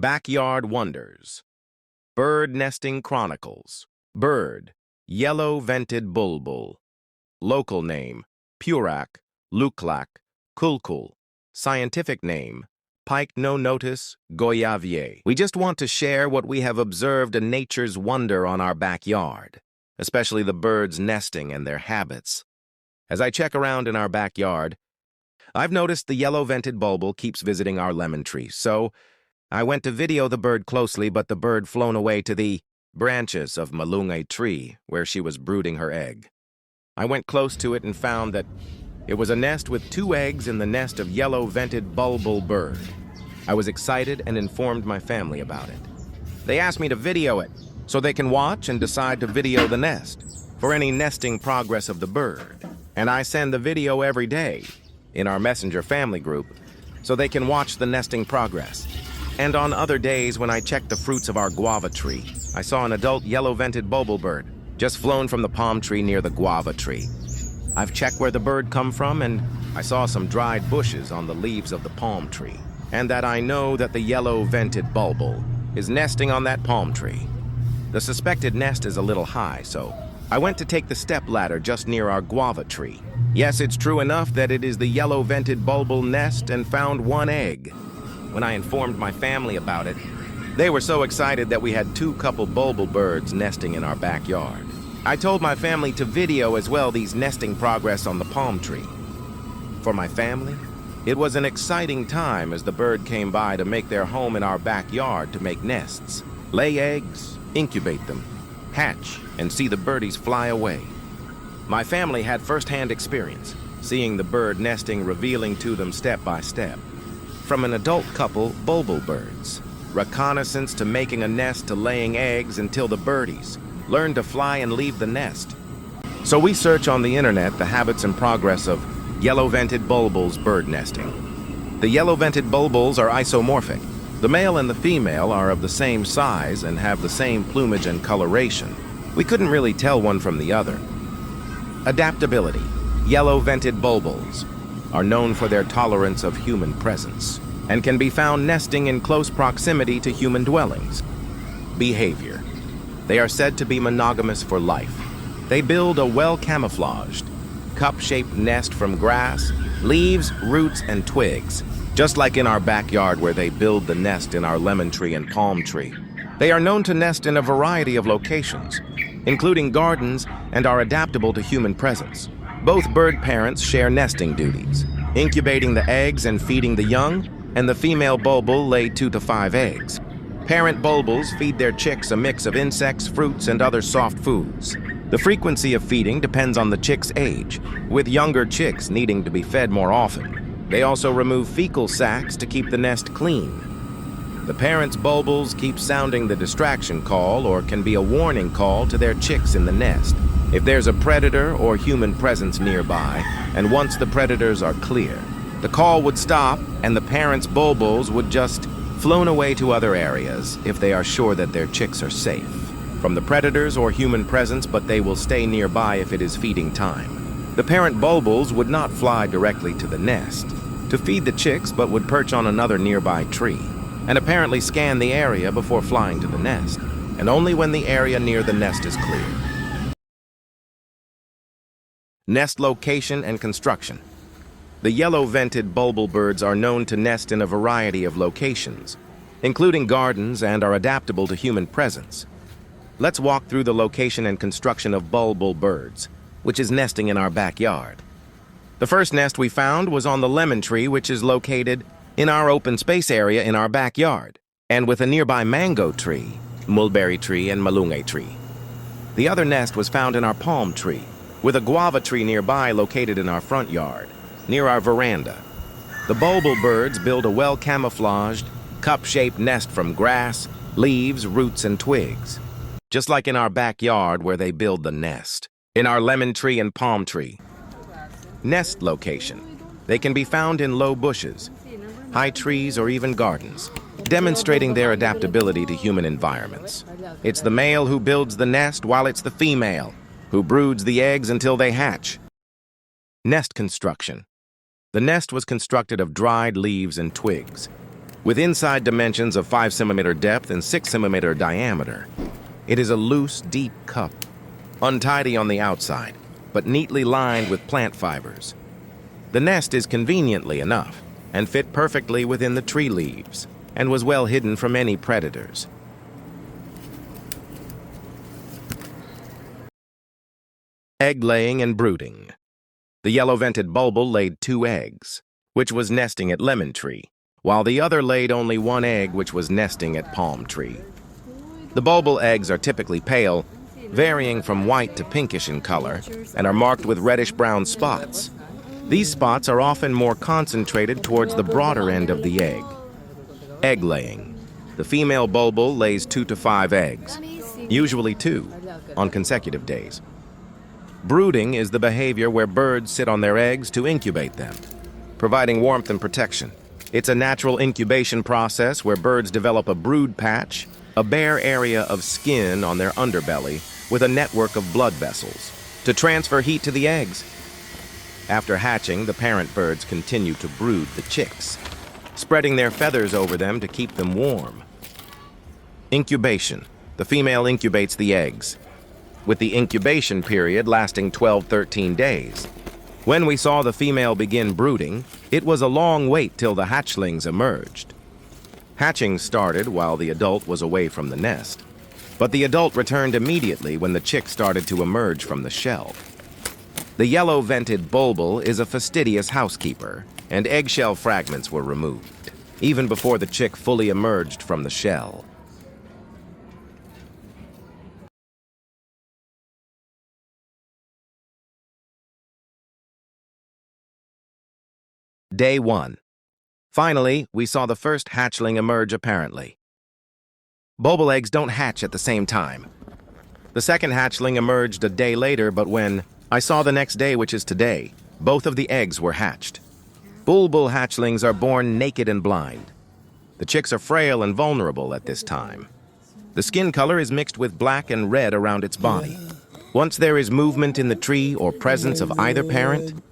Backyard Wonders. Bird Nesting Chronicles. Bird, Yellow-vented Bulbul. Local name, Purak, Luklak, Culcul. Scientific name, Pycnonotus goiavier. We just want to share what we have observed in nature's wonder on our backyard, especially the birds nesting and their habits. As I check around in our backyard, I've noticed the yellow-vented bulbul keeps visiting our lemon tree, so I went to video the bird closely, but the bird flown away to the branches of malungay tree where she was brooding her egg. I went close to it and found that it was a nest with 2 eggs in the nest of yellow-vented bulbul bird. I was excited and informed my family about it. They asked me to video it so they can watch and decide to video the nest for any nesting progress of the bird. And I send the video every day in our messenger family group so they can watch the nesting progress. And on other days when I checked the fruits of our guava tree, I saw an adult yellow-vented bulbul bird just flown from the palm tree near the guava tree. I've checked where the bird come from, and I saw some dried bushes on the leaves of the palm tree, and that I know that the yellow-vented bulbul is nesting on that palm tree. The suspected nest is a little high, so I went to take the step ladder just near our guava tree. Yes, it's true enough that it is the yellow-vented bulbul nest, and found 1 egg. When I informed my family about it, they were so excited that we had 2 couple bulbul birds nesting in our backyard. I told my family to video as well these nesting progress on the palm tree. For my family, it was an exciting time as the bird came by to make their home in our backyard to make nests, lay eggs, incubate them, hatch, and see the birdies fly away. My family had first-hand experience, seeing the bird nesting revealing to them step by step. From an adult couple, bulbul birds, reconnaissance to making a nest to laying eggs until the birdies learn to fly and leave the nest. So we search on the internet the habits and progress of yellow-vented bulbuls bird nesting. The yellow-vented bulbuls are isomorphic. The male and the female are of the same size and have the same plumage and coloration. We couldn't really tell one from the other. Adaptability. Yellow-vented bulbuls are known for their tolerance of human presence and can be found nesting in close proximity to human dwellings. Behavior. They are said to be monogamous for life. They build a well-camouflaged, cup-shaped nest from grass, leaves, roots, and twigs, just like in our backyard where they build the nest in our lemon tree and palm tree. They are known to nest in a variety of locations, including gardens, and are adaptable to human presence. Both bird parents share nesting duties, incubating the eggs and feeding the young, and the female bulbul lay 2 to 5 eggs. Parent bulbuls feed their chicks a mix of insects, fruits, and other soft foods. The frequency of feeding depends on the chick's age, with younger chicks needing to be fed more often. They also remove fecal sacs to keep the nest clean. The parents' bulbuls keep sounding the distraction call, or can be a warning call to their chicks in the nest if there's a predator or human presence nearby, and once the predators are clear, the call would stop and the parents' bulbuls would just flown away to other areas if they are sure that their chicks are safe from the predators or human presence, but they will stay nearby if it is feeding time. The parent bulbuls would not fly directly to the nest to feed the chicks, but would perch on another nearby tree and apparently scan the area before flying to the nest, and only when the area near the nest is clear. Nest location and construction. The yellow-vented bulbul birds are known to nest in a variety of locations, including gardens, and are adaptable to human presence. Let's walk through the location and construction of bulbul birds, which is nesting in our backyard. The first nest we found was on the lemon tree, which is located in our open space area in our backyard, and with a nearby mango tree, mulberry tree, and malungay tree. The other nest was found in our palm tree, with a guava tree nearby located in our front yard, near our veranda. The bulbul birds build a well-camouflaged, cup-shaped nest from grass, leaves, roots, and twigs, just like in our backyard where they build the nest. In our lemon tree and palm tree. Nest location. They can be found in low bushes, high trees, or even gardens, demonstrating their adaptability to human environments. It's the male who builds the nest, while it's the female who broods the eggs until they hatch. Nest construction. The nest was constructed of dried leaves and twigs. with inside dimensions of 5 cm depth and 6 cm diameter. It is a loose, deep cup, untidy on the outside, but neatly lined with plant fibers. The nest is conveniently enough and fit perfectly within the tree leaves and was well hidden from any predators. Egg laying and brooding. The yellow-vented bulbul laid 2 eggs, which was nesting at lemon tree, while the other laid only 1 egg, which was nesting at palm tree. The bulbul eggs are typically pale, varying from white to pinkish in color, and are marked with reddish-brown spots. These spots are often more concentrated towards the broader end of the egg. Egg laying. The female bulbul lays 2 to 5 eggs, usually 2, on consecutive days. Brooding is the behavior where birds sit on their eggs to incubate them, providing warmth and protection. It's a natural incubation process where birds develop a brood patch, a bare area of skin on their underbelly with a network of blood vessels, to transfer heat to the eggs. After hatching, the parent birds continue to brood the chicks, spreading their feathers over them to keep them warm. Incubation. The female incubates the eggs, with the incubation period lasting 12-13 days. When we saw the female begin brooding, it was a long wait till the hatchlings emerged. Hatching started while the adult was away from the nest, but the adult returned immediately when the chick started to emerge from the shell. The yellow-vented bulbul is a fastidious housekeeper, and eggshell fragments were removed, even before the chick fully emerged from the shell. Day 1. Finally, we saw the first hatchling emerge apparently. Bulbul eggs don't hatch at the same time. The second hatchling emerged a day later, but when I saw the next day, which is today, both of the eggs were hatched. Bulbul hatchlings are born naked and blind. The chicks are frail and vulnerable at this time. The skin color is mixed with black and red around its body. Once there is movement in the tree or presence of either parent,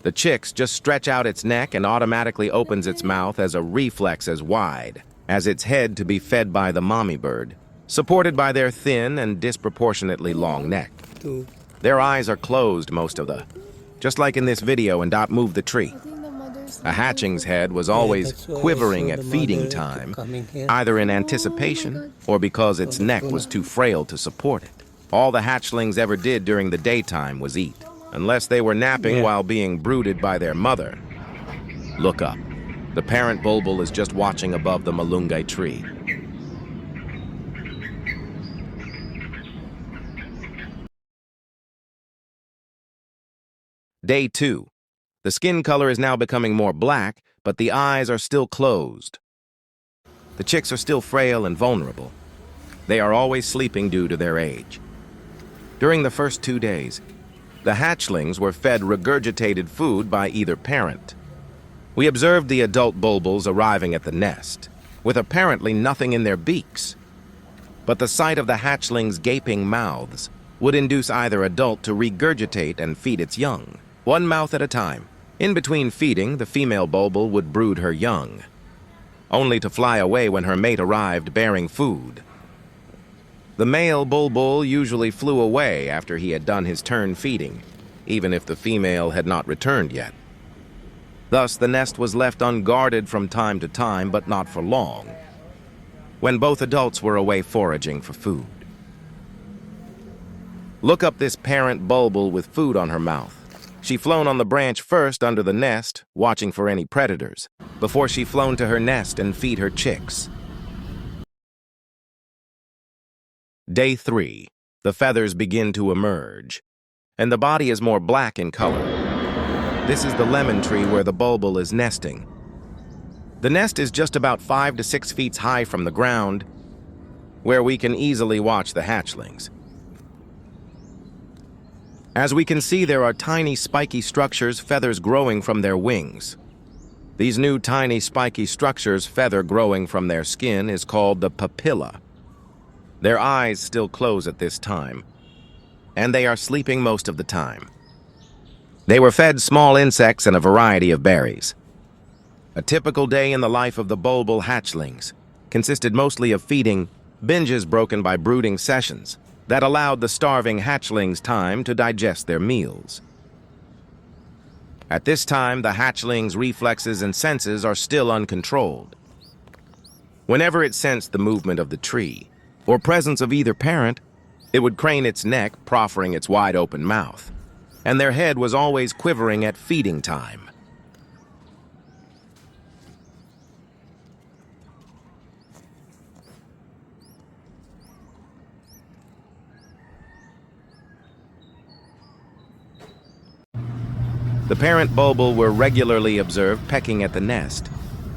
the chicks just stretch out its neck and automatically opens its mouth as a reflex as wide as its head to be fed by the mommy bird, supported by their thin and disproportionately long neck. Their eyes are closed just like in this video, and don't move the tree. A hatching's head was always quivering at feeding time, either in anticipation or because its neck was too frail to support it. All the hatchlings ever did during the daytime was eat, unless they were napping while being brooded by their mother. Look up. The parent bulbul is just watching above the malungay tree. Day 2. The skin color is now becoming more black, but the eyes are still closed. The chicks are still frail and vulnerable. They are always sleeping due to their age. During the first 2 days, the hatchlings were fed regurgitated food by either parent. We observed the adult bulbuls arriving at the nest, with apparently nothing in their beaks. But the sight of the hatchlings' gaping mouths would induce either adult to regurgitate and feed its young, one mouth at a time. In between feeding, the female bulbul would brood her young, only to fly away when her mate arrived bearing food. The male bulbul usually flew away after he had done his turn feeding, even if the female had not returned yet. Thus, the nest was left unguarded from time to time, but not for long, when both adults were away foraging for food. Look up this parent bulbul with food on her mouth. She flown on the branch first under the nest, watching for any predators, before she flown to her nest and feed her chicks. Day 3. The feathers begin to emerge, and the body is more black in color. This is the lemon tree where the bulbul is nesting. The nest is just about 5 to 6 feet high from the ground, where we can easily watch the hatchlings. As we can see, there are tiny spiky structures, feathers growing from their wings. These new tiny spiky structures, feather growing from their skin, is called the papilla. Their eyes still close at this time, and they are sleeping most of the time. They were fed small insects and a variety of berries. A typical day in the life of the bulbul hatchlings consisted mostly of feeding, binges broken by brooding sessions that allowed the starving hatchlings time to digest their meals. At this time, the hatchling's reflexes and senses are still uncontrolled. Whenever it sensed the movement of the tree, or presence of either parent, it would crane its neck, proffering its wide-open mouth, and their head was always quivering at feeding time. The parent bulbul were regularly observed pecking at the nest,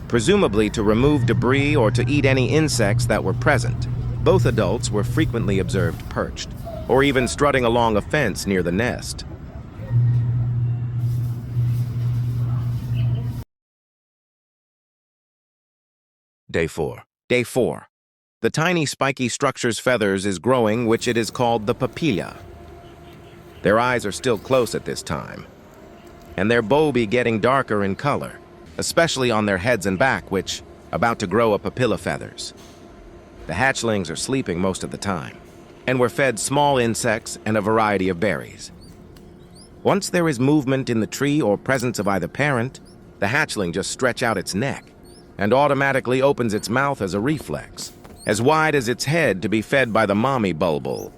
presumably to remove debris or to eat any insects that were present. Both adults were frequently observed perched, or even strutting along a fence near the nest. Day 4. Day 4. The tiny spiky structure's feathers is growing, which it is called the papilla. Their eyes are still close at this time, and their bulbi getting darker in color, especially on their heads and back, which about to grow a papilla feathers. The hatchlings are sleeping most of the time, and were fed small insects and a variety of berries. Once there is movement in the tree or presence of either parent, the hatchling just stretch out its neck and automatically opens its mouth as a reflex, as wide as its head to be fed by the mommy bulbul.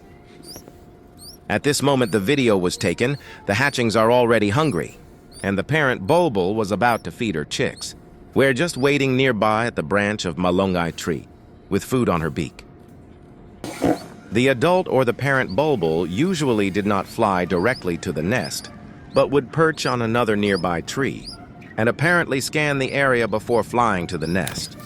At this moment the video was taken, the hatchlings are already hungry, and the parent bulbul was about to feed her chicks. We're just waiting nearby at the branch of malungay tree, with food on her beak. The adult or the parent bulbul usually did not fly directly to the nest, but would perch on another nearby tree, and apparently scan the area before flying to the nest.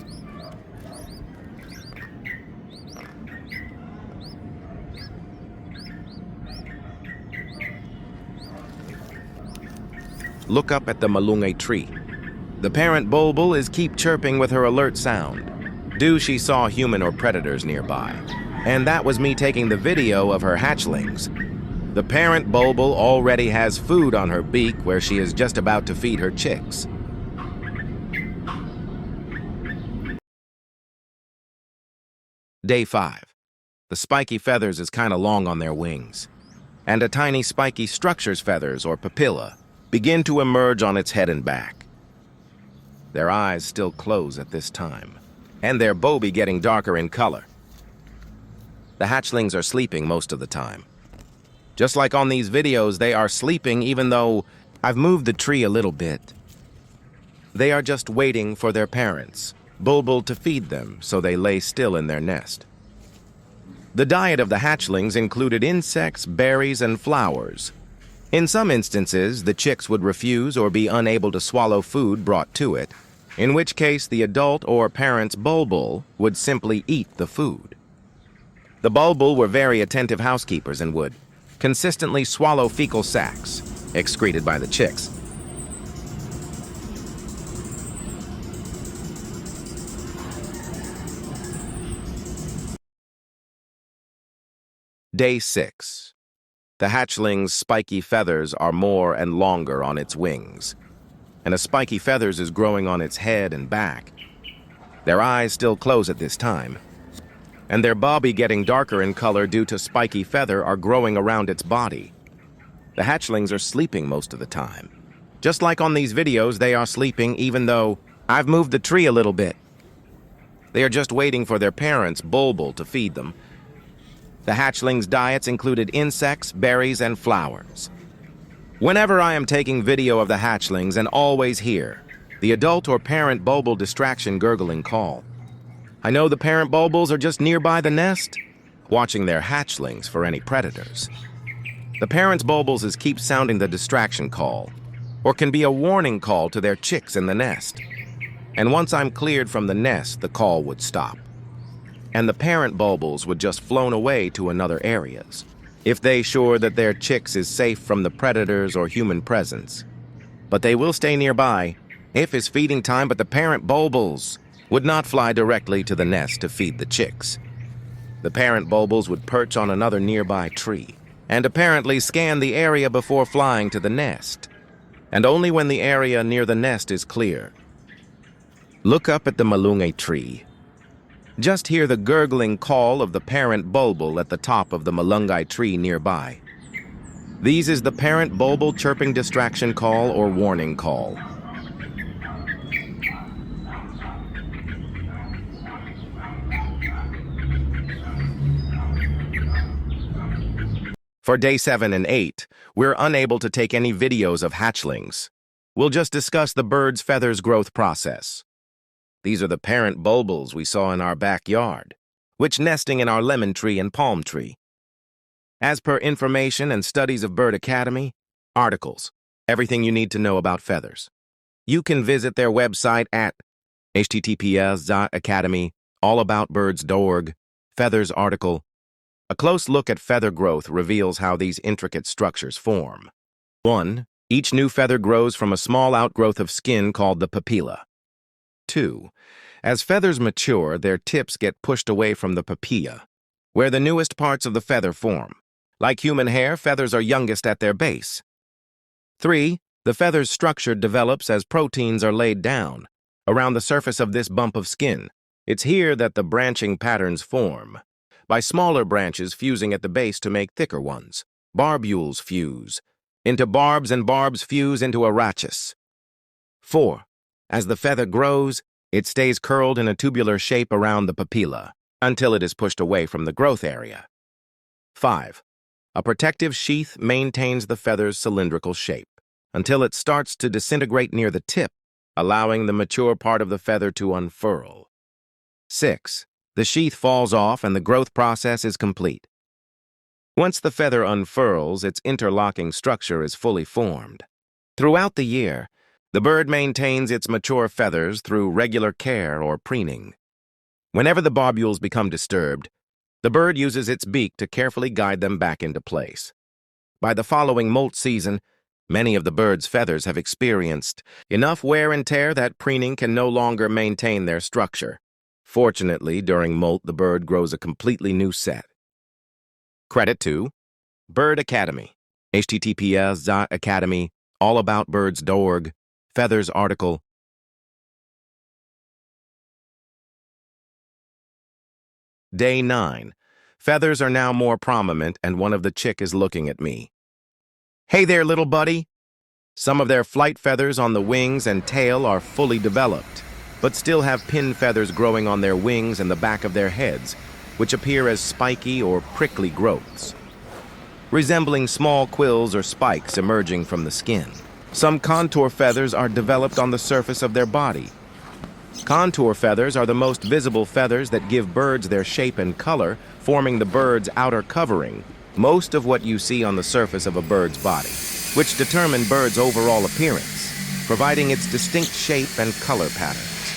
Look up at the malungay tree. The parent bulbul is keep chirping with her alert sound. Due she saw human or predators nearby, and that was me taking the video of her hatchlings. The parent bulbul already has food on her beak where she is just about to feed her chicks. Day 5. The spiky feathers is kinda long on their wings, and a tiny spiky structure's feathers, or papilla, begin to emerge on its head and back. Their eyes still close at this time, and their bulbi getting darker in color. The hatchlings are sleeping most of the time. Just like on these videos, they are sleeping even though I've moved the tree a little bit. They are just waiting for their parents, bulbul, to feed them, so they lay still in their nest. The diet of the hatchlings included insects, berries, and flowers. In some instances, the chicks would refuse or be unable to swallow food brought to it, in which case the adult or parent's bulbul would simply eat the food. The bulbul were very attentive housekeepers and would consistently swallow fecal sacs excreted by the chicks. Day 6. The hatchling's spiky feathers are more and longer on its wings, and a spiky feathers is growing on its head and back. Their eyes still close at this time, and their bobby getting darker in color due to spiky feather are growing around its body. The hatchlings are sleeping most of the time. Just like on these videos, they are sleeping even though I've moved the tree a little bit. They are just waiting for their parents, bulbul, to feed them. The hatchlings' diets included insects, berries, and flowers. Whenever I am taking video of the hatchlings and always hear the adult or parent bulbul distraction gurgling call, I know the parent bulbuls are just nearby the nest, watching their hatchlings for any predators. The parent's bulbuls is keep sounding the distraction call, or can be a warning call to their chicks in the nest. And once I'm cleared from the nest, the call would stop, and the parent bulbuls would just flown away to another areas, if they sure that their chicks is safe from the predators or human presence. But they will stay nearby if it's feeding time, but the parent bulbuls would not fly directly to the nest to feed the chicks. The parent bulbuls would perch on another nearby tree and apparently scan the area before flying to the nest, and only when the area near the nest is clear Look up at the malungay tree. Just hear the gurgling call of the parent bulbul at the top of the malungay tree nearby. These is the parent bulbul chirping distraction call or warning call. For day 7 and 8, we're unable to take any videos of hatchlings. We'll just discuss the bird's feathers growth process. These are the parent bulbuls we saw in our backyard, which nesting in our lemon tree and palm tree. As per information and studies of Bird Academy, articles, everything you need to know about feathers. You can visit their website at https://academy.allaboutbirds.org, feathers article. A close look at feather growth reveals how these intricate structures form. 1. Each new feather grows from a small outgrowth of skin called the papilla. 2. As feathers mature, their tips get pushed away from the papilla, where the newest parts of the feather form. Like human hair, feathers are youngest at their base. 3. The feather's structure develops as proteins are laid down around the surface of this bump of skin. It's here that the branching patterns form, by smaller branches fusing at the base to make thicker ones. Barbules fuse into barbs and barbs fuse into a rachis. 4. As the feather grows, it stays curled in a tubular shape around the papilla until it is pushed away from the growth area. 5. A protective sheath maintains the feather's cylindrical shape until it starts to disintegrate near the tip, allowing the mature part of the feather to unfurl. 6. The sheath falls off and the growth process is complete. Once the feather unfurls, its interlocking structure is fully formed. Throughout the year, the bird maintains its mature feathers through regular care or preening. Whenever the barbules become disturbed, the bird uses its beak to carefully guide them back into place. By the following molt season, many of the bird's feathers have experienced enough wear and tear that preening can no longer maintain their structure. Fortunately, during molt, the bird grows a completely new set. Credit to Bird Academy, https://academy.allaboutbirds.org, feathers article. Day 9. Feathers are now more prominent and one of the chick is looking at me. Hey there, little buddy. Some of their flight feathers on the wings and tail are fully developed, but still have pin feathers growing on their wings and the back of their heads, which appear as spiky or prickly growths, resembling small quills or spikes emerging from the skin. Some contour feathers are developed on the surface of their body. Contour feathers are the most visible feathers that give birds their shape and color, forming the bird's outer covering, most of what you see on the surface of a bird's body, which determine bird's overall appearance, providing its distinct shape and color patterns.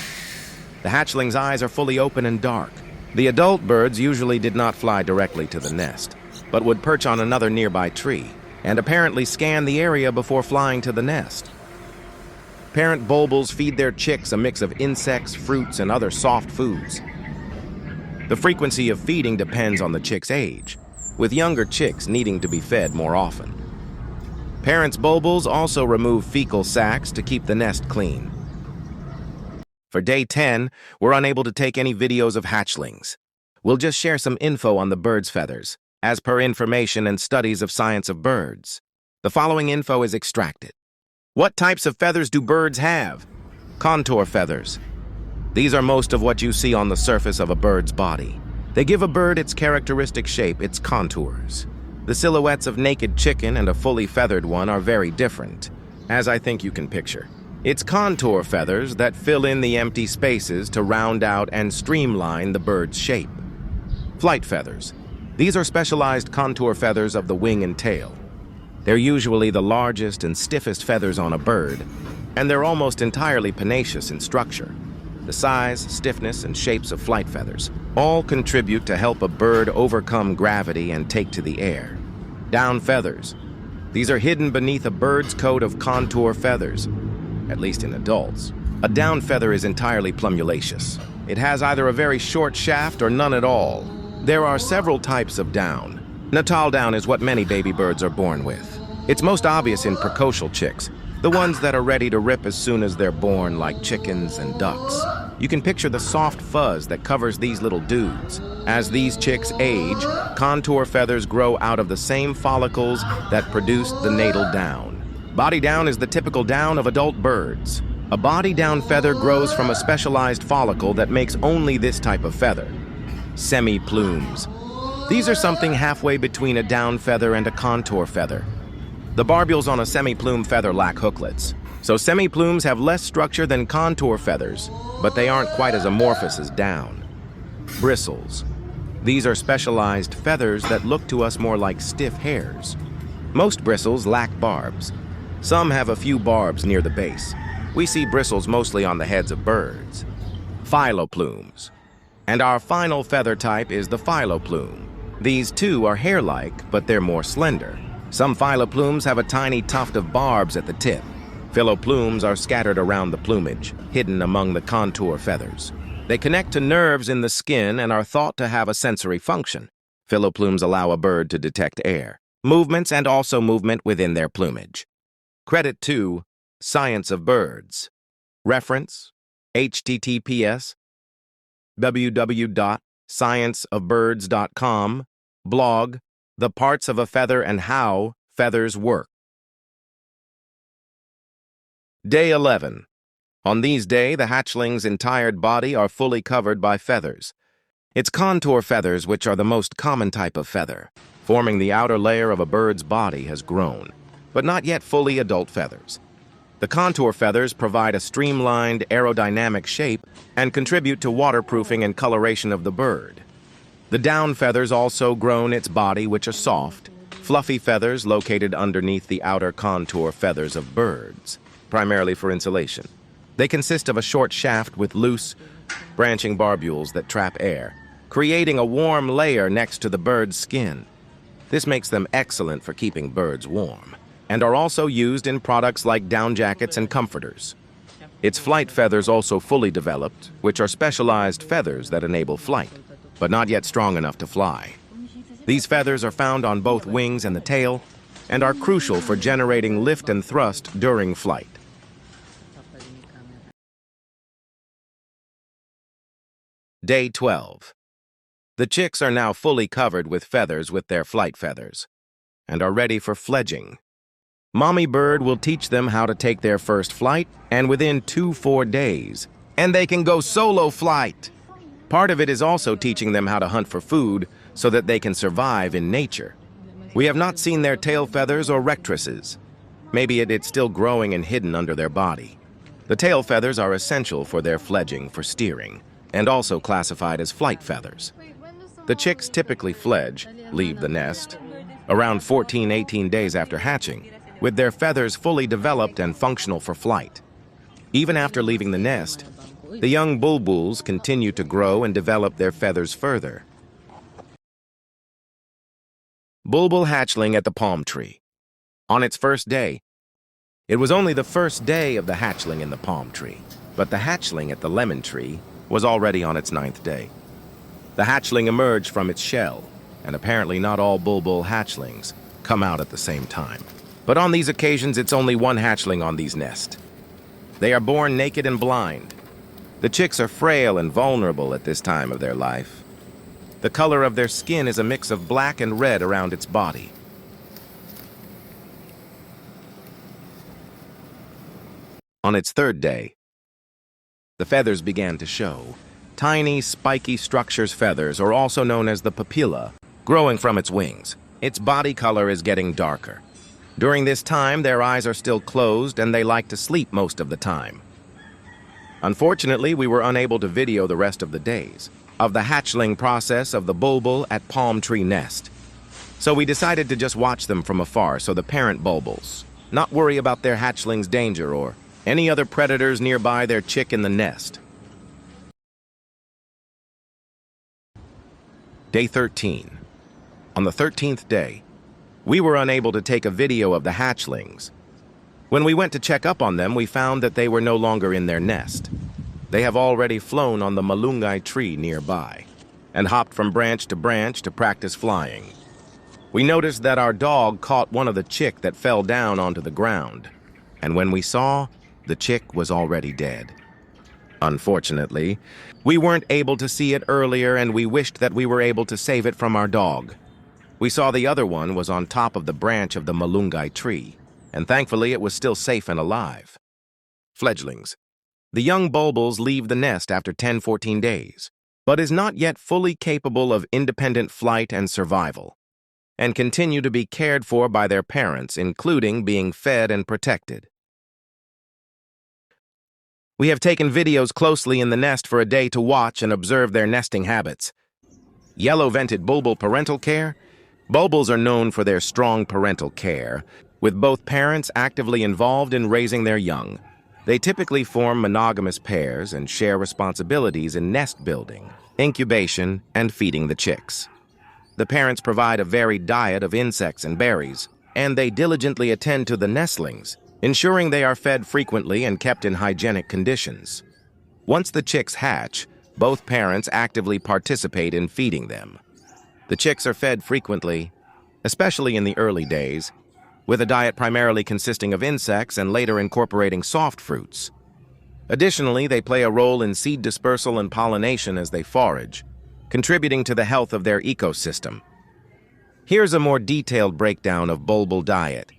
The hatchling's eyes are fully open and dark. The adult birds usually did not fly directly to the nest, but would perch on another nearby tree and apparently scan the area before flying to the nest. Parent bulbuls feed their chicks a mix of insects, fruits, and other soft foods. The frequency of feeding depends on the chick's age, with younger chicks needing to be fed more often. Parents' bulbuls also remove fecal sacs to keep the nest clean. For day 10, we're unable to take any videos of hatchlings. We'll just share some info on the bird's feathers, as per information and studies of science of birds. The following info is extracted. What types of feathers do birds have? Contour feathers. These are most of what you see on the surface of a bird's body. They give a bird its characteristic shape, its contours. The silhouettes of naked chicken and a fully feathered one are very different, as I think you can picture. It's contour feathers that fill in the empty spaces to round out and streamline the bird's shape. Flight feathers. These are specialized contour feathers of the wing and tail. They're usually the largest and stiffest feathers on a bird, and they're almost entirely pennaceous in structure. The size, stiffness, and shapes of flight feathers all contribute to help a bird overcome gravity and take to the air. Down feathers. These are hidden beneath a bird's coat of contour feathers, at least in adults. A down feather is entirely plumulaceous. It has either a very short shaft or none at all. There are several types of down. Natal down is what many baby birds are born with. It's most obvious in precocial chicks, the ones that are ready to rip as soon as they're born, like chickens and ducks. You can picture the soft fuzz that covers these little dudes. As these chicks age, contour feathers grow out of the same follicles that produced the natal down. Body down is the typical down of adult birds. A body down feather grows from a specialized follicle that makes only this type of feather, semi-plumes. These are something halfway between a down feather and a contour feather. The barbules on a semi-plume feather lack hooklets, so semi-plumes have less structure than contour feathers, but they aren't quite as amorphous as down. Bristles. These are specialized feathers that look to us more like stiff hairs. Most bristles lack barbs. Some have a few barbs near the base. We see bristles mostly on the heads of birds. Phyloplumes. And our final feather type is the phyloplume. These too are hair-like, but they're more slender. Some phyloplumes have a tiny tuft of barbs at the tip. Phyloplumes are scattered around the plumage, hidden among the contour feathers. They connect to nerves in the skin and are thought to have a sensory function. Phyloplumes allow a bird to detect air, movements, and also movement within their plumage. Credit to Science of Birds. Reference: https www.scienceofbirds.com. Blog: The Parts of a Feather and How Feathers Work. Day 11. On these days, the hatchling's entire body are fully covered by feathers. It's contour feathers which are the most common type of feather. Forming the outer layer of a bird's body has grown, but not yet fully adult feathers. The contour feathers provide a streamlined aerodynamic shape and contribute to waterproofing and coloration of the bird. The down feathers also grown its body, which are soft, fluffy feathers located underneath the outer contour feathers of birds, primarily for insulation. They consist of a short shaft with loose, branching barbules that trap air, creating a warm layer next to the bird's skin. This makes them excellent for keeping birds warm, and are also used in products like down jackets and comforters. Its flight feathers also fully developed, which are specialized feathers that enable flight, but not yet strong enough to fly. These feathers are found on both wings and the tail, and are crucial for generating lift and thrust during flight. Day 12. The chicks are now fully covered with feathers with their flight feathers, and are ready for fledging. Mommy bird will teach them how to take their first flight, and within 2-4 days, and they can go solo flight. Part of it is also teaching them how to hunt for food so that they can survive in nature. We have not seen their tail feathers or rectrices. Maybe it's still growing and hidden under their body. The tail feathers are essential for their fledging for steering, and also classified as flight feathers. The chicks typically fledge, leave the nest, around 14-18 days after hatching, with their feathers fully developed and functional for flight. Even after leaving the nest, the young bulbuls continue to grow and develop their feathers further. Bulbul hatchling at the palm tree. On its first day, it was only the first day of the hatchling in the palm tree, but the hatchling at the lemon tree was already on its 9th day. The hatchling emerged from its shell, and apparently not all bulbul hatchlings come out at the same time. But on these occasions, it's only one hatchling on these nests. They are born naked and blind. The chicks are frail and vulnerable at this time of their life. The color of their skin is a mix of black and red around its body. On its 3rd day, the feathers began to show. Tiny, spiky structures feathers, or also known as the papilla, growing from its wings. Its body color is getting darker. During this time, their eyes are still closed and they like to sleep most of the time. Unfortunately, we were unable to video the rest of the days of the hatchling process of the bulbul at palm tree nest. So we decided to just watch them from afar so the parent bulbuls not worry about their hatchling's danger or any other predators nearby their chick in the nest. Day 13. On the 13th day, we were unable to take a video of the hatchlings. When we went to check up on them, we found that they were no longer in their nest. They have already flown on the malungay tree nearby and hopped from branch to practice flying. We noticed that our dog caught one of the chick that fell down onto the ground. and when we saw, the chick was already dead. Unfortunately, we weren't able to see it earlier, and we wished that we were able to save it from our dog. We saw the other one was on top of the branch of the malungay tree, and thankfully it was still safe and alive. Fledglings. The young bulbuls leave the nest after 10-14 days, but is not yet fully capable of independent flight and survival, and continue to be cared for by their parents, including being fed and protected. We have taken videos closely in the nest for a day to watch and observe their nesting habits. Yellow-vented bulbul parental care. Bulbuls are known for their strong parental care, with both parents actively involved in raising their young. They typically form monogamous pairs and share responsibilities in nest building, incubation, and feeding the chicks. The parents provide a varied diet of insects and berries, and they diligently attend to the nestlings, ensuring they are fed frequently and kept in hygienic conditions. Once the chicks hatch, both parents actively participate in feeding them. The chicks are fed frequently, especially in the early days, with a diet primarily consisting of insects and later incorporating soft fruits. Additionally, they play a role in seed dispersal and pollination as they forage, contributing to the health of their ecosystem. Here's a more detailed breakdown of bulbul diet.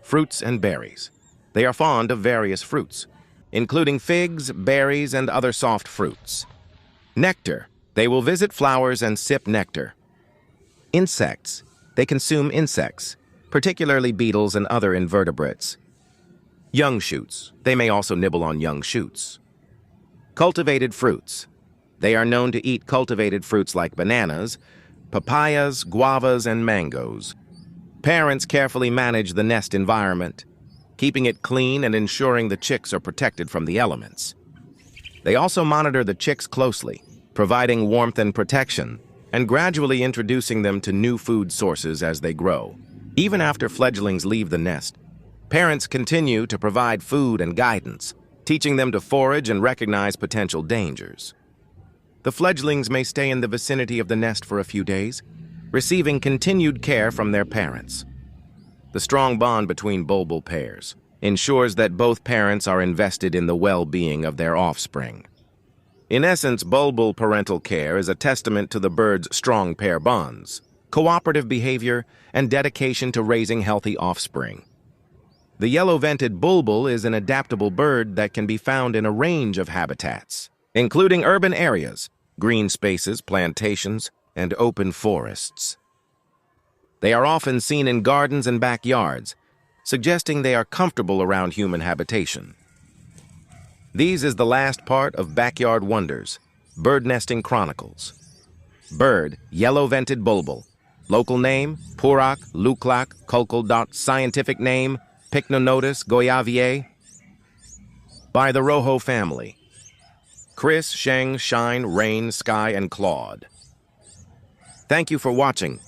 Fruits and berries. They are fond of various fruits, including figs, berries, and other soft fruits. Nectar. They will visit flowers and sip nectar. Insects. They consume insects, particularly beetles and other invertebrates. Young shoots. They may also nibble on young shoots. Cultivated fruits. They are known to eat cultivated fruits like bananas, papayas, guavas, and mangoes. Parents carefully manage the nest environment, keeping it clean and ensuring the chicks are protected from the elements. They also monitor the chicks closely, providing warmth and protection, and gradually introducing them to new food sources as they grow. Even after fledglings leave the nest, parents continue to provide food and guidance, teaching them to forage and recognize potential dangers. The fledglings may stay in the vicinity of the nest for a few days, receiving continued care from their parents. The strong bond between bulbul pairs ensures that both parents are invested in the well-being of their offspring. In essence, bulbul parental care is a testament to the bird's strong pair bonds, cooperative behavior, and dedication to raising healthy offspring. The yellow-vented bulbul is an adaptable bird that can be found in a range of habitats, including urban areas, green spaces, plantations, and open forests. They are often seen in gardens and backyards, suggesting they are comfortable around human habitation. These is the last part of Backyard Wonders, Bird Nesting Chronicles. Bird, yellow-vented bulbul. Local name, Purak, Luklak, Culcul. Scientific name, Pycnonotus, goiavier. By the Rojo family. Chris, Sheng, Shine, Rain, Sky, and Claude. Thank you for watching.